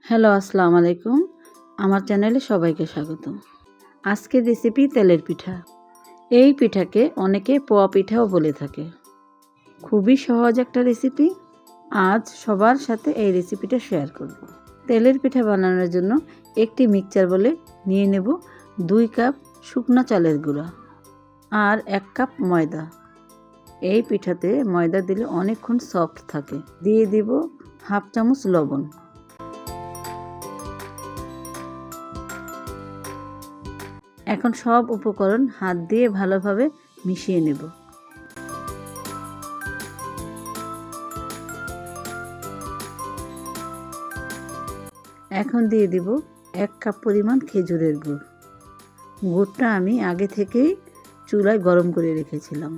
Hello, আসসালামু আলাইকুম। আমার চ্যানেলে সবাইকে স্বাগতম। আজকের রেসিপি তেলের পিঠা। এই পিঠাকে অনেকে পোয়া পিঠাও বলে থাকে। খুবই সহজ একটা রেসিপি। আজ সবার সাথে এই রেসিপিটা শেয়ার করব। তেলের পিঠা বানানোর জন্য একটি মিক্সচার বলে নিয়ে নেব 2 কাপ শুকনো চালের গুঁড়া আর 1 কাপ ময়দা। এই পিঠাতে ময়দা দিলে অনেকক্ষণ সফট থাকে। দিয়ে দিব হাফ চামচ লবণ। এখন সব উপকরণ হাত দিয়ে ভালোভাবে মিশিয়ে নেব। এখন দিয়ে দিব 1 কাপ পরিমাণ খেজুরের গুড়। গুড়টা আমি আগে থেকেই চুলায় গরম করে রেখেছিলাম।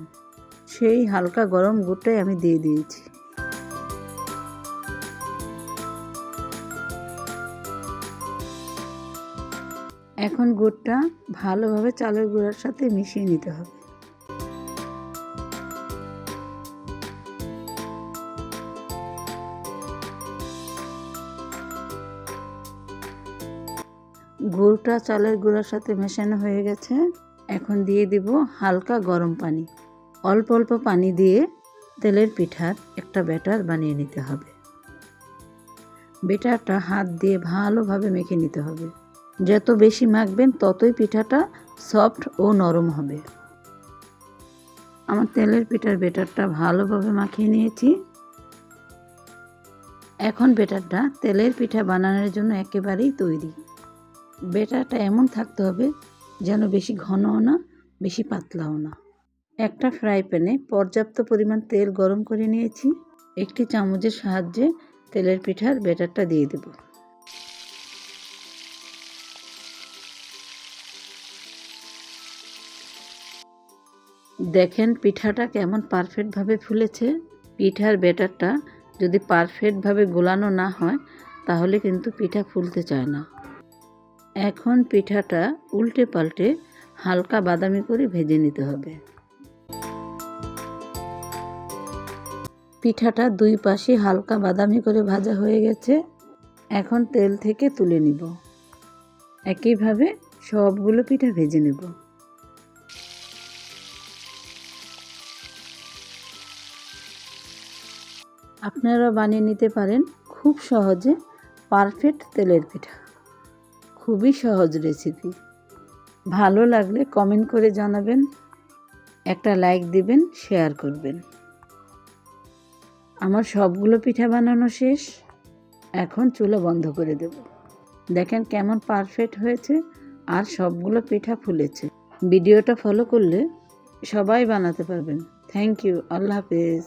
সেই হালকা গরম গুড়টাই আমি দিয়ে দিয়েছি। এখন গুড়টা ভালোভাবে চালের গুঁড়ার সাথে মিশিয়ে নিতে হবে। গুড়টা চালের গুঁড়ার সাথে মেশানো হয়ে গেছে। এখন দিয়ে দিব হালকা গরম পানি। অল্প অল্প পানি দিয়ে তেলের পিঠার একটা ব্যাটার বানিয়ে নিতে হবে। ব্যাটারটা হাত দিয়ে ভালোভাবে মেখে নিতে হবে। যত বেশি মাখবেন ততই পিঠাটা সফট ও নরম হবে। আমার তেলের পিঠার ব্যাটারটা ভালোভাবে মাখিয়ে নিয়েছি। এখন ব্যাটারটা তেলের পিঠা বানানোর জন্য একেবারেই তৈরি। ব্যাটারটা এমন থাকতে হবে যেন বেশি ঘনও না, বেশি পাতলাও না। একটা ফ্রাই প্যানে পর্যাপ্ত পরিমাণ তেল গরম করে নিয়েছি। একটি চামচের সাহায্যে তেলের পিঠার ব্যাটারটা দিয়ে দেব। দেখেন পিঠাটা কেমন পারফেক্টভাবে ফুলেছে। পিঠার ব্যাটারটা যদি পারফেক্টভাবে গোলানো না হয় তাহলে কিন্তু পিঠা ফুলতে চায় না। এখন পিঠাটা উল্টে পাল্টে হালকা বাদামি করে ভেজে নিতে হবে। পিঠাটা 2 পাশে হালকা বাদামি করে ভাজা হয়ে গেছে। এখন তেল থেকে তুলে নিব। একইভাবে সবগুলো পিঠা ভেজে নেব। আপনারা বানিয়ে নিতে পারেন খুব সহজে পারফেক্ট তেলের পিঠা। খুবই সহজ রেসিপি। ভালো লাগলে কমেন্ট করে জানাবেন, একটা লাইক দিবেন, শেয়ার করবেন। আমার সবগুলো পিঠা বানানো শেষ। এখন চুলা বন্ধ করে দেব। দেখেন কেমন পারফেক্ট হয়েছে আর সবগুলো পিঠা ফুলেছে। ভিডিওটা ফলো করলে সবাই বানাতে পারবেন। Thank you. আল্লাহ হাফেজ।